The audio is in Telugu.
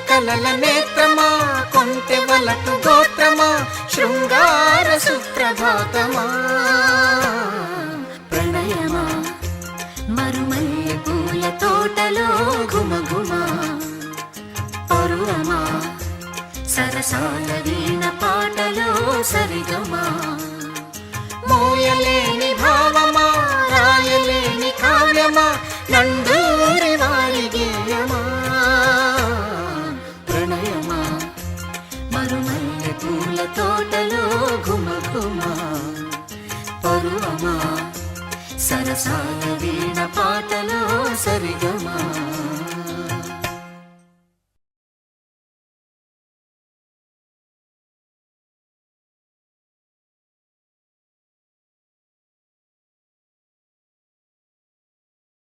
కలల నేత్రమా కొంటె వలపు గోత్రమా శృంగార సుప్రభాతమా ప్రణయమా మరుమల్లె పూల తోటలో ఘుమఘుమా పరువమా సరసాల వీణ పాటలో సరిగమా మోయలేని భావమా రాయలేని కావ్యమా నందూరి వారి గేయమా ప్రణయమా మరుమల్లె పూల తోటలో ఘుమఘుమా పరువమా సరసాల వీణ పాట